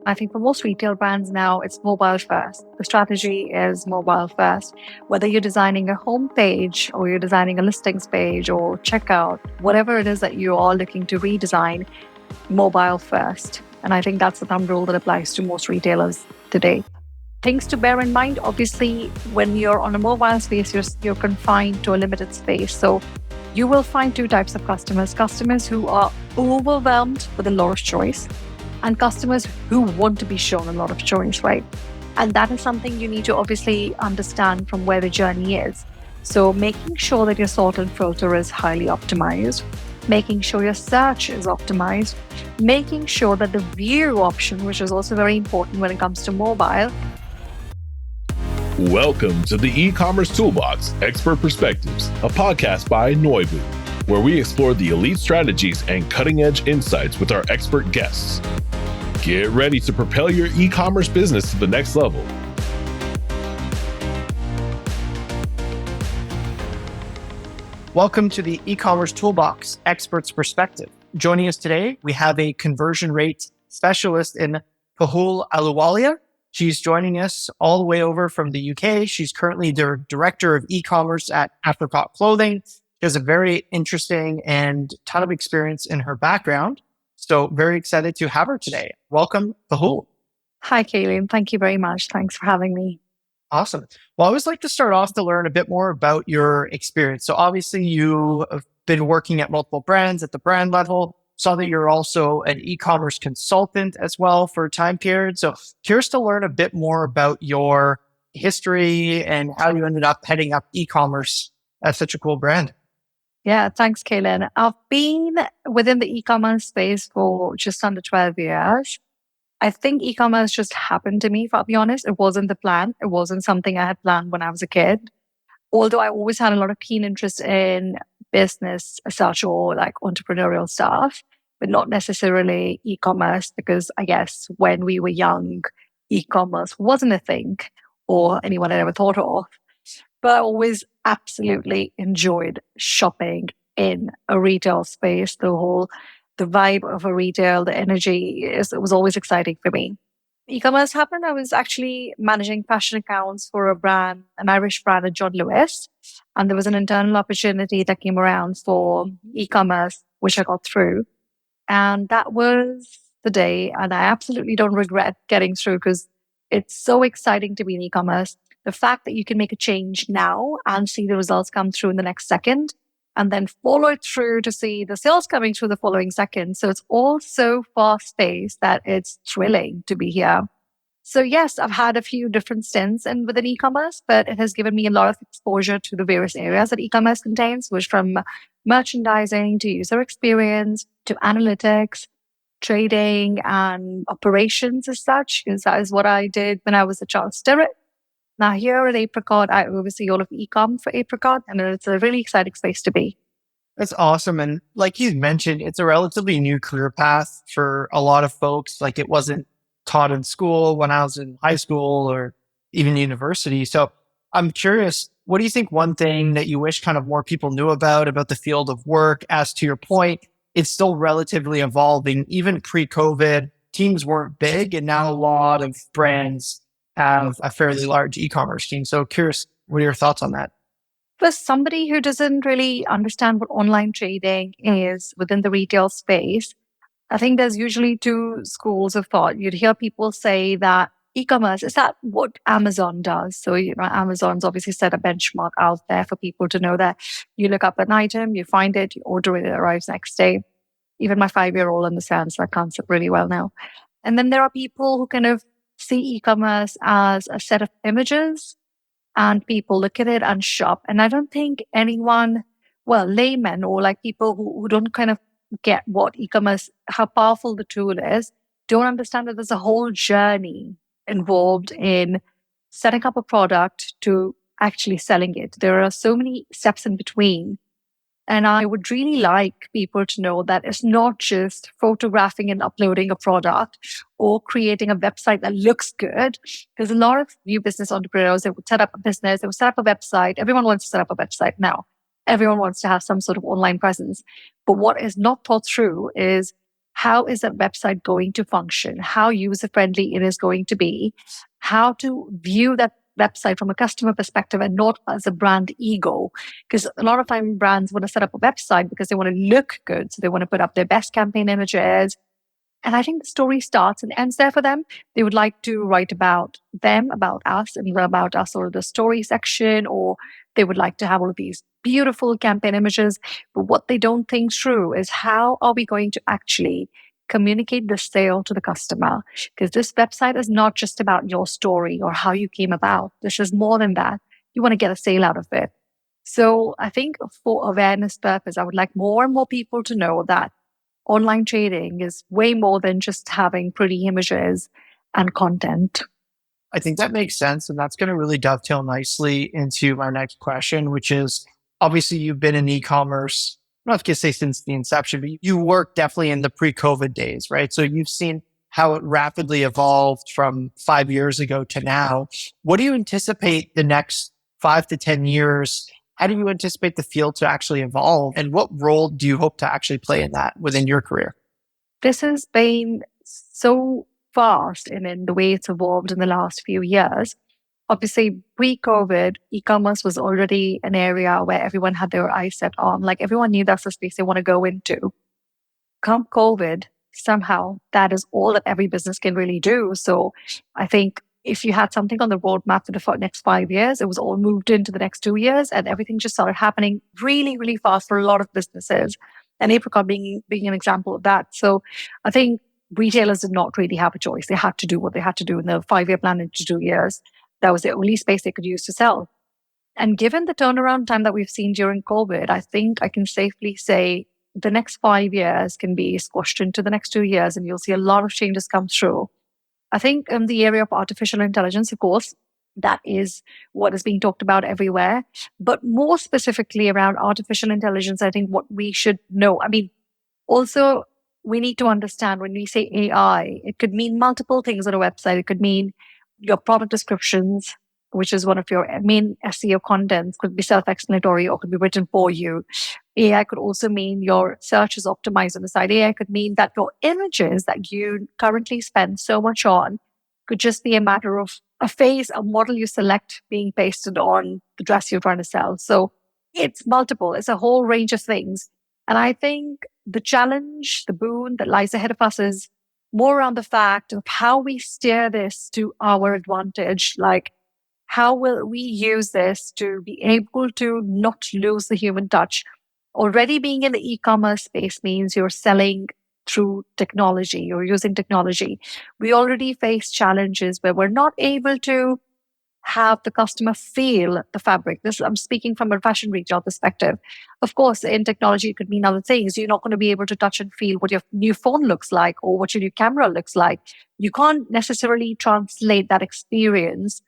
I think for most retail brands now, it's mobile first. The strategy is mobile first. Whether you're designing a homepage or you're designing a listings page or checkout, whatever it is that you are looking to redesign, mobile first. And I think that's the thumb rule that applies to most retailers today. Things to bear in mind, obviously, when you're on a mobile space, you're confined to a limited space. So you will find two types of customers who are overwhelmed with a lot of choice, and customers who want to be shown a lot of choice, right? And that is something you need to obviously understand from where the journey is. So making sure that your sort and filter is highly optimized, making sure your search is optimized, making sure that the view option, which is also very important when it comes to mobile. Welcome to the E-Commerce Toolbox Expert Perspectives, a podcast by Noibu, where we explore the elite strategies and cutting-edge insights with our expert guests. Get ready to propel your e-commerce business to the next level. Welcome to the E-Commerce Toolbox Expert's Perspective. Joining us today, we have a conversion rate specialist in Pahul Ahluwalia. She's joining us all the way over from the UK. She's currently the director of e-commerce at Apricot Clothing. She has a very interesting and ton of experience in her background. So very excited to have her today. Welcome, Pahul. Hi, Kailin. Thank you very much. Thanks for having me. Awesome. Well, I always like to start off to learn a bit more about your experience. So obviously you have been working at multiple brands at the brand level. Saw that you're also an e-commerce consultant as well for a time period. So curious to learn a bit more about your history and how you ended up heading up e-commerce at such a cool brand. Yeah, thanks, Kailin. I've been within the e-commerce space for just under 12 years. I think e-commerce just happened to me, if I'll be honest. It wasn't the plan. It wasn't something I had planned when I was a kid. Although I always had a lot of keen interest in business as such or like entrepreneurial stuff, but not necessarily e-commerce, because I guess when we were young, e-commerce wasn't a thing or anyone had ever thought of. But I always absolutely enjoyed shopping in a retail space. The vibe of a retail, the energy, it was always exciting for me. E-commerce happened. I was actually managing fashion accounts for a brand, an Irish brand at John Lewis. And there was an internal opportunity that came around for e-commerce, which I got through. And that was the day. And I absolutely don't regret getting through because it's so exciting to be in e-commerce. The fact that you can make a change now and see the results come through in the next second, and then follow it through to see the sales coming through the following second. So it's all so fast-paced that it's thrilling to be here. So yes, I've had a few different stints within e-commerce, but it has given me a lot of exposure to the various areas that e-commerce contains, which from merchandising to user experience to analytics, trading and operations as such, because that is what I did when I was at Charles Stirrett. Now here at Apricot, I oversee all of e-com for Apricot, and it's a really exciting space to be. That's awesome. And like you mentioned, it's a relatively new career path for a lot of folks. Like it wasn't taught in school when I was in high school or even university. So I'm curious, what do you think one thing that you wish kind of more people knew about the field of work? As to your point, it's still relatively evolving. Even pre-COVID, teams weren't big, and now a lot of brands have a fairly large e-commerce team. So curious, what are your thoughts on that? For somebody who doesn't really understand what online trading is within the retail space, I think there's usually two schools of thought. You'd hear people say that e-commerce is that what Amazon does. So, Amazon's obviously set a benchmark out there for people to know that you look up an item, you find it, you order it, it arrives next day. Even my 5-year-old understands that concept really well now. And then there are people who kind of see e-commerce as a set of images and people look at it and shop. And I don't think anyone, laymen or like people who don't kind of get what e-commerce, how powerful the tool is, don't understand that there's a whole journey involved in setting up a product to actually selling it. There are so many steps in between. And I would really like people to know that it's not just photographing and uploading a product or creating a website that looks good. Because a lot of new business entrepreneurs, they would set up a business, they would set up a website. Everyone wants to set up a website now. Everyone wants to have some sort of online presence. But what is not thought through is how is that website going to function, how user friendly it is going to be, how to view that website from a customer perspective and not as a brand ego. Because a lot of time brands want to set up a website because they want to look good. So they want to put up their best campaign images. And I think the story starts and ends there for them. They would like to write about them, about us, and about us or the story section, or they would like to have all of these beautiful campaign images. But what they don't think through is how are we going to actually communicate the sale to the customer? Because this website is not just about your story or how you came about. This is more than that. You want to get a sale out of it. So I think for awareness purpose, I would like more and more people to know that online trading is way more than just having pretty images and content. I think that makes sense. And that's going to really dovetail nicely into my next question, which is obviously you've been in e-commerce, I'm not going to say since the inception, but you worked definitely in the pre-COVID days, right? So you've seen how it rapidly evolved from 5 years ago to now. What do you anticipate the next 5 to 10 years? How do you anticipate the field to actually evolve? And what role do you hope to actually play in that within your career? This has been so fast in the way it's evolved in the last few years. Obviously, pre-COVID, e-commerce was already an area where everyone had their eyes set on. Like everyone knew that's the space they want to go into. Come COVID, somehow that is all that every business can really do. So I think if you had something on the roadmap for the next 5 years, it was all moved into the next 2 years, and everything just started happening really, really fast for a lot of businesses. And Apricot being an example of that. So I think retailers did not really have a choice. They had to do what they had to do in the 5-year plan into 2 years. That was the only space they could use to sell. And given the turnaround time that we've seen during COVID, I think I can safely say the next 5 years can be squashed into the next 2 years, and you'll see a lot of changes come through. I think in the area of artificial intelligence, of course, that is what is being talked about everywhere. But more specifically around artificial intelligence, I think what we should know, I mean, also we need to understand when we say AI, it could mean multiple things on a website. It could mean your product descriptions, which is one of your main SEO contents, could be self-explanatory or could be written for you. AI could also mean your search is optimized on the site. AI could mean that your images that you currently spend so much on could just be a matter of a face, a model you select being pasted on the dress you're trying to sell. So it's multiple. It's a whole range of things. And I think the challenge, the boon that lies ahead of us is more around the fact of how we steer this to our advantage. Like, how will we use this to be able to not lose the human touch? Already being in the e-commerce space means you're selling through technology, you're using technology. We already face challenges where we're not able to have the customer feel the fabric. This I'm speaking from a fashion retail perspective. Of course, in technology, it could mean other things. You're not going to be able to touch and feel what your new phone looks like or what your new camera looks like. You can't necessarily translate that experience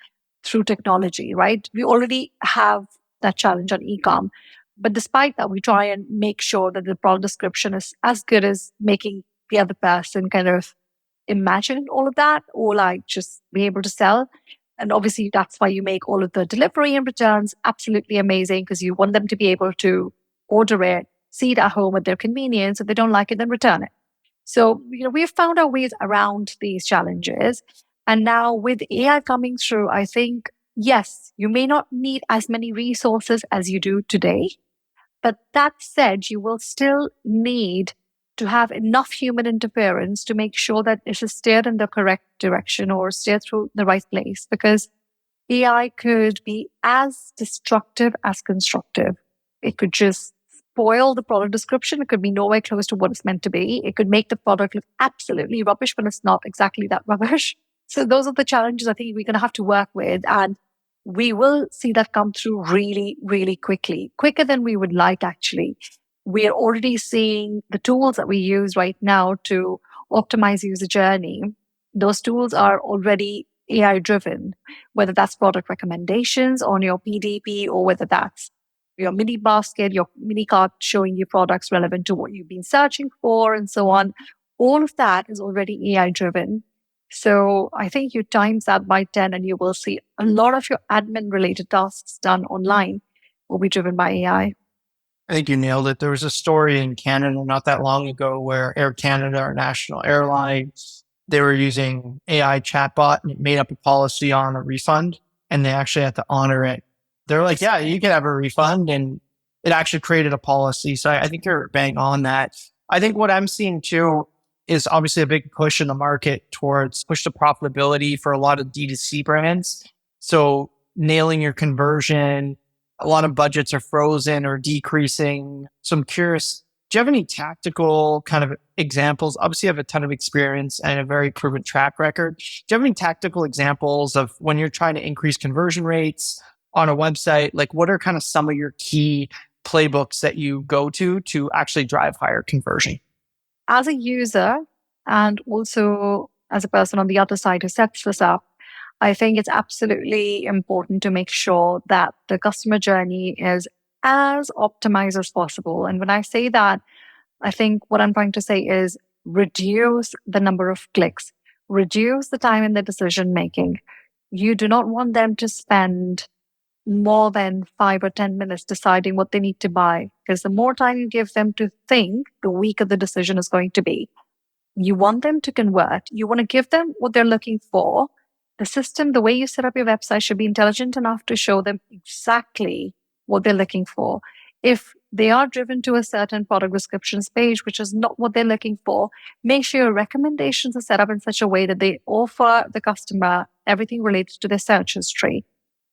through technology, right? We already have that challenge on e-com. But despite that, we try and make sure that the product description is as good as making the other person kind of imagine all of that or like just be able to sell. And obviously, that's why you make all of the delivery and returns absolutely amazing because you want them to be able to order it, see it at home at their convenience. If they don't like it, then return it. So, we have found our ways around these challenges. And now with AI coming through, I think, yes, you may not need as many resources as you do today. But that said, you will still need to have enough human interference to make sure that it is steered in the correct direction or steered through the right place, because AI could be as destructive as constructive. It could just spoil the product description. It could be nowhere close to what it's meant to be. It could make the product look absolutely rubbish when it's not exactly that rubbish. So those are the challenges I think we're going to have to work with. And we will see that come through really, really quickly, quicker than we would like, actually. We are already seeing the tools that we use right now to optimize user journey. Those tools are already AI driven, whether that's product recommendations on your PDP or whether that's your mini basket, your mini cart showing you products relevant to what you've been searching for and so on. All of that is already AI driven. So I think you times that by 10 and you will see a lot of your admin related tasks done online will be driven by AI. I think you nailed it. There was a story in Canada not that long ago where Air Canada, our national airline, they were using AI chatbot and it made up a policy on a refund and they actually had to honor it. They're like, yeah, you can have a refund. And it actually created a policy. So I think you're bang on that. I think what I'm seeing too is obviously a big push in the market towards push to profitability for a lot of D2C brands. So nailing your conversion, a lot of budgets are frozen or decreasing. So I'm curious, do you have any tactical kind of examples? Obviously, you have a ton of experience and a very proven track record. Do you have any tactical examples of when you're trying to increase conversion rates on a website? Like, what are kind of some of your key playbooks that you go to actually drive higher conversion? As a user and also as a person on the other side who sets this up, I think it's absolutely important to make sure that the customer journey is as optimized as possible. And when I say that, I think what I'm trying to say is reduce the number of clicks, reduce the time in the decision making. You do not want them to spend more than 5 or 10 minutes deciding what they need to buy, because the more time you give them to think, the weaker the decision is going to be. You want them to convert. You want to give them what they're looking for. The system, the way you set up your website should be intelligent enough to show them exactly what they're looking for. If they are driven to a certain product descriptions page, which is not what they're looking for, make sure your recommendations are set up in such a way that they offer the customer everything related to their search history.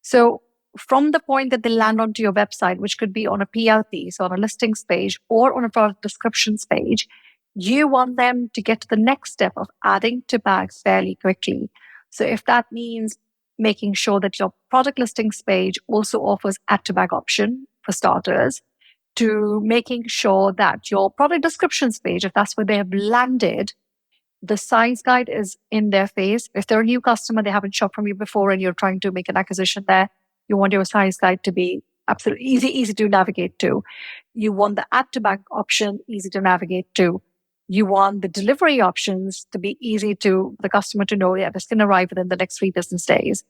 So from the point that they land onto your website, which could be on a PLP, so on a listings page or on a product descriptions page, you want them to get to the next step of adding to bags fairly quickly. So if that means making sure that your product listings page also offers add to bag option for starters, to making sure that your product descriptions page, if that's where they have landed, the size guide is in their face. If they're a new customer, they haven't shopped from you before and you're trying to make an acquisition there, you want your size guide to be absolutely easy to navigate to. You want the add to bag option easy to navigate to. You want the delivery options to be easy to the customer to know, yeah, this can arrive within the next 3 business days.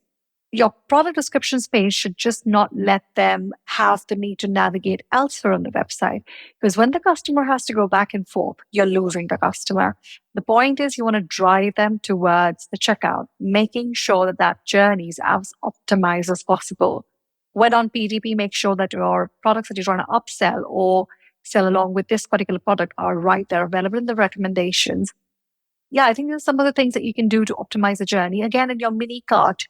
Your product descriptions page should just not let them have the need to navigate elsewhere on the website. Because when the customer has to go back and forth, you're losing the customer. The point is you want to drive them towards the checkout, making sure that that journey is as optimized as possible. When on PDP, make sure that your products that you're trying to upsell or sell along with this particular product are right there, available in the recommendations. Yeah, I think there's some of the things that you can do to optimize the journey. Again, in your mini cart,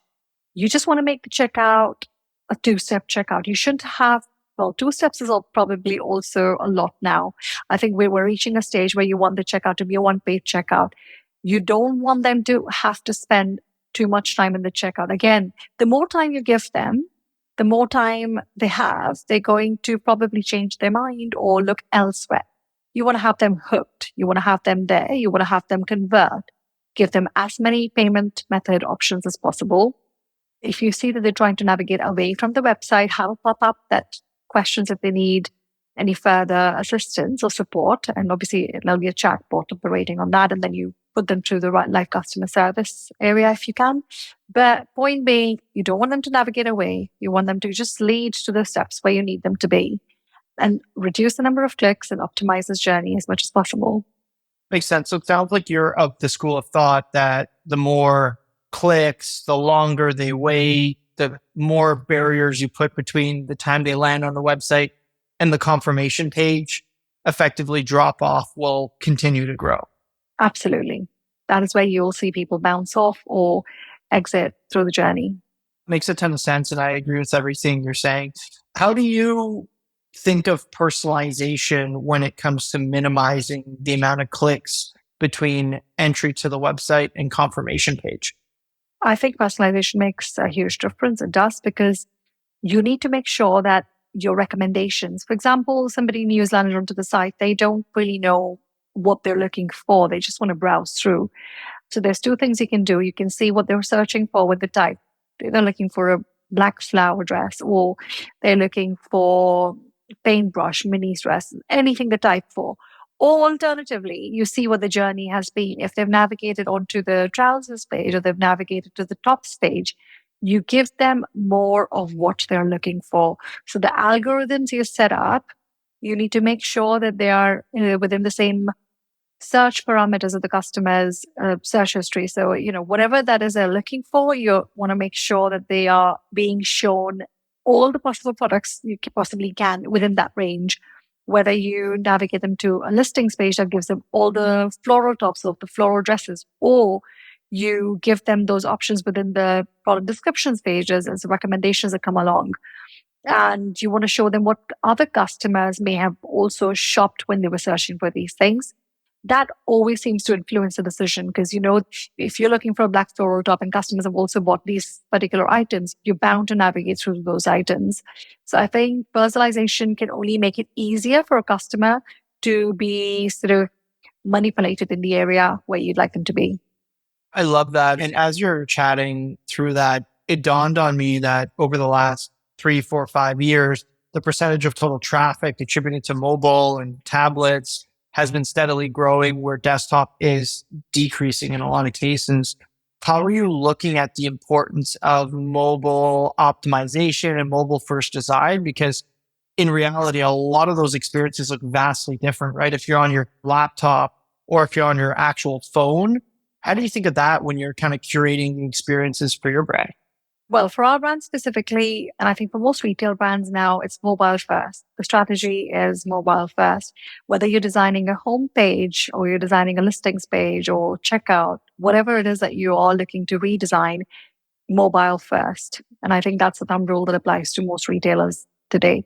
you just want to make the checkout a 2-step checkout. You shouldn't have, 2 steps is probably also a lot now. I think we're reaching a stage where you want the checkout to be a 1-page checkout. You don't want them to have to spend too much time in the checkout. Again, the more time you give them, the more time they have, they're going to probably change their mind or look elsewhere. You want to have them hooked. You want to have them there. You want to have them convert. Give them as many payment method options as possible. If you see that they're trying to navigate away from the website, have a pop-up that questions if they need any further assistance or support. And obviously, there'll be a chatbot operating on that. And then you put them through the right live customer service area if you can. But point being, you don't want them to navigate away. You want them to just lead to the steps where you need them to be and reduce the number of clicks and optimize this journey as much as possible. Makes sense. So it sounds like you're of the school of thought that the more clicks, the longer they wait, the more barriers you put between the time they land on the website and the confirmation page, effectively drop off will continue to grow. Absolutely. That is where you'll see people bounce off or exit through the journey. Makes a ton of sense. And I agree with everything you're saying. How do you think of personalization when it comes to minimizing the amount of clicks between entry to the website and confirmation page? I think personalization makes a huge difference. It does, because you need to make sure that your recommendations, for example, somebody new has landed onto the site, they don't really know what they're looking for. They just want to browse through. So there's 2 things you can do. You can see what they're searching for with the type. They're looking for a black flower dress, or they're looking for paintbrush, mini dress, anything they type for. Or alternatively, you see what the journey has been. If they've navigated onto the trousers page or they've navigated to the tops page, you give them more of what they're looking for. So the algorithms you set up You need to make sure that they are within the same search parameters of the customer's search history. So, whatever that is they're looking for, you want to make sure that they are being shown all the possible products you possibly can within that range. Whether you navigate them to a listings page that gives them all the floral tops of the floral dresses, or you give them those options within the product descriptions pages as recommendations that come along. And you want to show them what other customers may have also shopped when they were searching for these things. That always seems to influence the decision because, if you're looking for a black floral top and customers have also bought these particular items, you're bound to navigate through those items. So I think personalization can only make it easier for a customer to be sort of manipulated in the area where you'd like them to be. I love that. And as you're chatting through that, it dawned on me that over the last 3, 4, 5 years, the percentage of total traffic attributed to mobile and tablets has been steadily growing, where desktop is decreasing in a lot of cases. How are you looking at the importance of mobile optimization and mobile first design? Because in reality, a lot of those experiences look vastly different, right? If you're on your laptop or if you're on your actual phone, how do you think of that when you're kind of curating experiences for your brand? Well, for our brand specifically, and I think for most retail brands now, it's mobile first. The strategy is mobile first. Whether you're designing a homepage or you're designing a listings page or checkout, whatever it is that you are looking to redesign, mobile first. And I think that's the thumb rule that applies to most retailers today.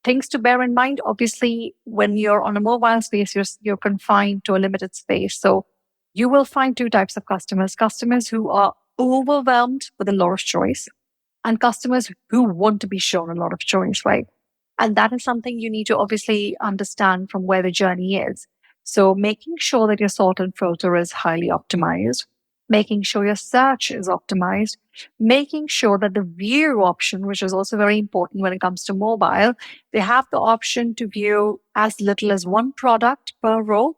Things to bear in mind, obviously, when you're on a mobile space, you're confined to a limited space. So you will find two types of customers who are overwhelmed with a lot of choice and customers who want to be shown a lot of choice, right? And that is something you need to obviously understand from where the journey is. So making sure that your sort and filter is highly optimized, making sure your search is optimized, making sure that the view option, which is also very important when it comes to mobile, they have the option to view as little as one product per row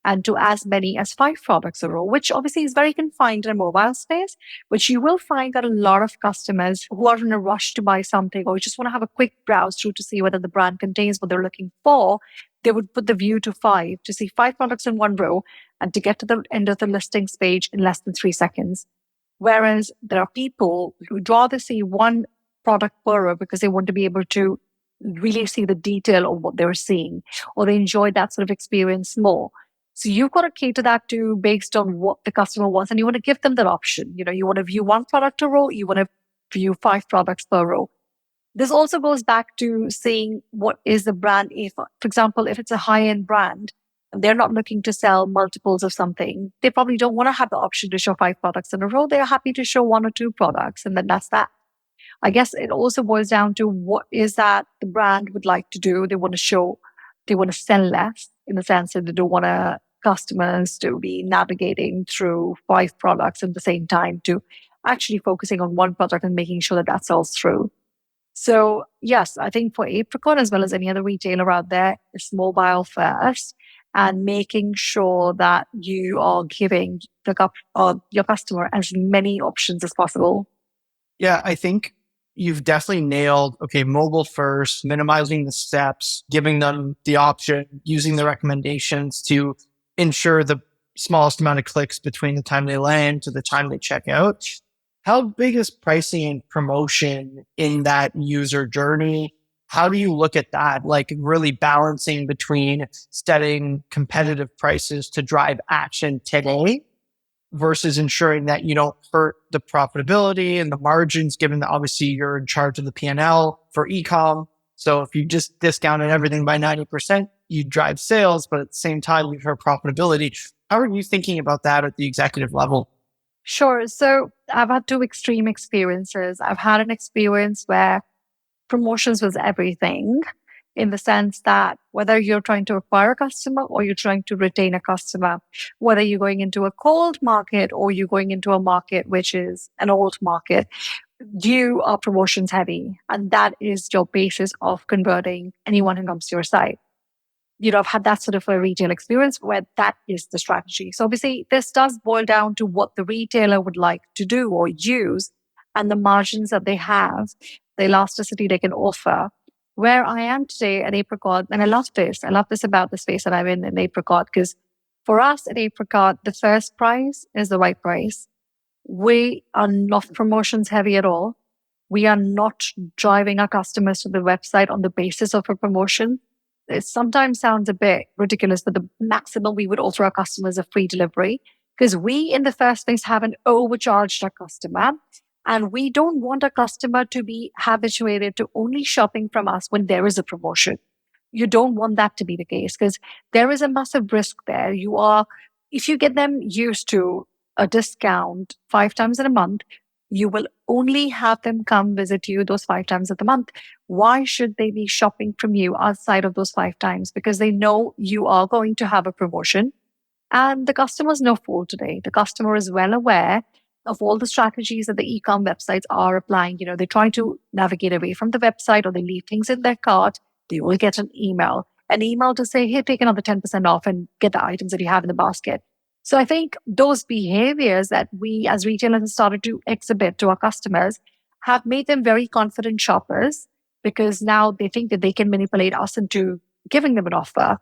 and to as many as 5 products a row, which obviously is very confined in a mobile space. But you will find that a lot of customers who are in a rush to buy something or just want to have a quick browse through to see whether the brand contains what they're looking for, they would put the view to 5 to see 5 products in one row and to get to the end of the listings page in less than 3 seconds. Whereas there are people who'd rather see one product per row because they want to be able to really see the detail of what they're seeing, or they enjoy that sort of experience more. So you've got to cater that to based on what the customer wants, and you want to give them that option. You want to view one product a row, you want to view 5 products per row. This also goes back to seeing what is the brand. If, for example, if it's a high-end brand and they're not looking to sell multiples of something, they probably don't want to have the option to show 5 products in a row. They're happy to show 1 or 2 products, and then that's that. I guess it also boils down to what is that the brand would like to do. They want to sell less in the sense that they don't want customers to be navigating through 5 products at the same time, to actually focusing on one product and making sure that sells through. So yes, I think for Apricot as well as any other retailer out there, it's mobile first and making sure that you are giving your customer as many options as possible. Yeah, I think you've definitely nailed, mobile first, minimizing the steps, giving them the option, using the recommendations to ensure the smallest amount of clicks between the time they land to the time they check out. How big is pricing and promotion in that user journey? How do you look at that? Like really balancing between setting competitive prices to drive action today versus ensuring that you don't hurt the profitability and the margins, given that obviously you're in charge of the P&L for e-com. So if you just discounted everything by 90%, you drive sales, but at the same time, you hurt profitability. How are you thinking about that at the executive level? Sure. So I've had 2 extreme experiences. I've had an experience where promotions was everything, in the sense that whether you're trying to acquire a customer or you're trying to retain a customer, whether you're going into a cold market or you're going into a market which is an old market, you are promotions heavy. And that is your basis of converting anyone who comes to your site. I've had that sort of a retail experience where that is the strategy. So obviously this does boil down to what the retailer would like to do or use and the margins that they have, the elasticity they can offer. Where I am today at Apricot, and I love this. I love this about the space that I'm in Apricot, because for us at Apricot, the first price is the right price. We are not promotions heavy at all. We are not driving our customers to the website on the basis of a promotion. It sometimes sounds a bit ridiculous, but the maximum we would offer our customers is free delivery, because we, in the first place, haven't overcharged our customer. And we don't want a customer to be habituated to only shopping from us when there is a promotion. You don't want that to be the case, because there is a massive risk there. If you get them used to a discount 5 times in a month, you will only have them come visit you those 5 times of the month. Why should they be shopping from you outside of those 5 times? Because they know you are going to have a promotion. And the customer is no fool today. The customer is well aware of all the strategies that the e-com websites are applying. They try to navigate away from the website, or they leave things in their cart. They will get an email to say, hey, take another 10% off and get the items that you have in the basket. So I think those behaviors that we as retailers have started to exhibit to our customers have made them very confident shoppers, because now they think that they can manipulate us into giving them an offer.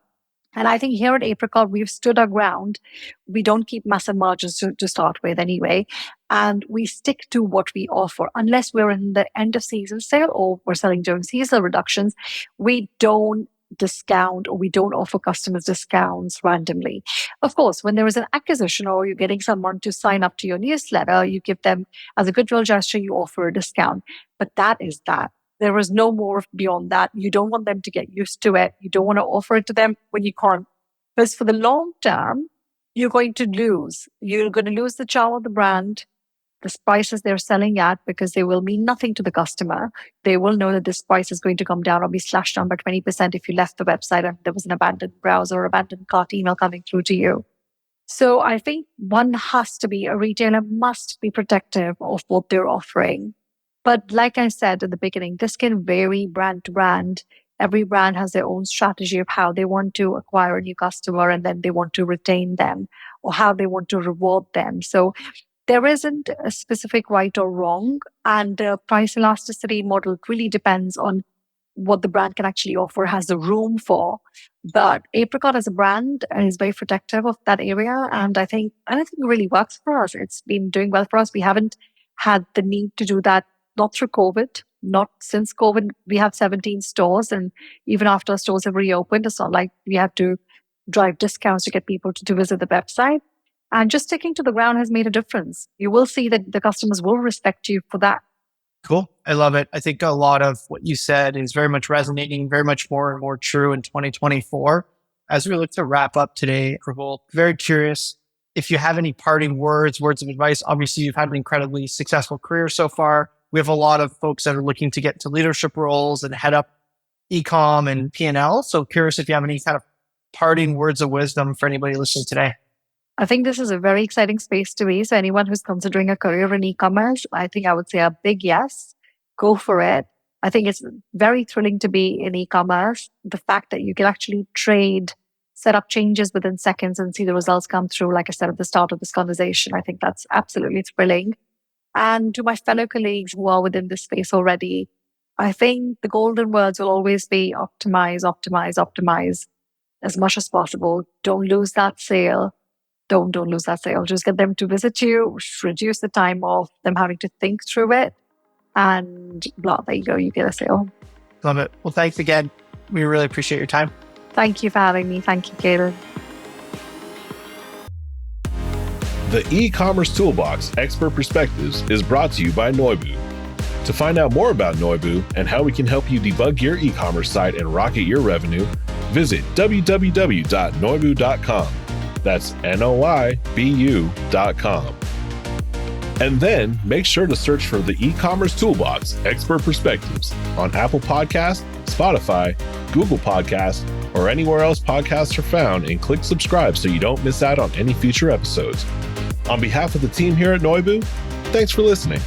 And I think here at Apricot, we've stood our ground. We don't keep massive margins to start with anyway. And we stick to what we offer. Unless we're in the end of season sale or we're selling during seasonal reductions, we don't discount, or we don't offer customers discounts randomly. Of course, when there is an acquisition or you're getting someone to sign up to your newsletter, you give them, as a goodwill gesture, you offer a discount. But that is that. There is no more beyond that. You don't want them to get used to it. You don't want to offer it to them when you can't. Because for the long term, you're going to lose. You're going to lose the charm of the brand, the prices they're selling at, because they will mean nothing to the customer. They will know that this price is going to come down or be slashed down by 20% if you left the website and there was an abandoned browser or abandoned cart email coming through to you. So I think a retailer must be protective of what they're offering. But like I said at the beginning, this can vary brand to brand. Every brand has their own strategy of how they want to acquire a new customer, and then they want to retain them, or how they want to reward them. So there isn't a specific right or wrong. And the price elasticity model really depends on what the brand can actually offer, has the room for. But Apricot as a brand is very protective of that area. And I think it really works for us. It's been doing well for us. We haven't had the need to do that. Not through COVID, not since COVID. We have 17 stores, and even after our stores have reopened, it's not like we have to drive discounts to get people to visit the website. And just sticking to the ground has made a difference. You will see that the customers will respect you for that. Cool. I love it. I think a lot of what you said is very much resonating, very much more and more true in 2024. As we look to wrap up today, Pahul, very curious if you have any parting words of advice. Obviously, you've had an incredibly successful career so far. We have a lot of folks that are looking to get into leadership roles and head up e-com and P&L. So curious if you have any kind of parting words of wisdom for anybody listening today. I think this is a very exciting space to be. So anyone who's considering a career in e-commerce, I think I would say a big yes. Go for it. I think it's very thrilling to be in e-commerce. The fact that you can actually trade, set up changes within seconds and see the results come through, like I said at the start of this conversation, I think that's absolutely thrilling. And to my fellow colleagues who are within this space already, I think the golden words will always be optimize, optimize, optimize as much as possible. Don't lose that sale. Don't lose that sale. Just get them to visit you, reduce the time of them having to think through it, and blah, there you go. You get a sale. Love it. Well, thanks again. We really appreciate your time. Thank you for having me. Thank you, Kailin. The Ecommerce Toolbox Expert Perspectives is brought to you by Noibu. To find out more about Noibu and how we can help you debug your e-commerce site and rocket your revenue, visit www.noibu.com. That's Noibu.com. And then make sure to search for the Ecommerce Toolbox Expert Perspectives on Apple Podcasts, Spotify, Google Podcasts, or anywhere else podcasts are found, and click subscribe so you don't miss out on any future episodes. On behalf of the team here at Noibu, thanks for listening.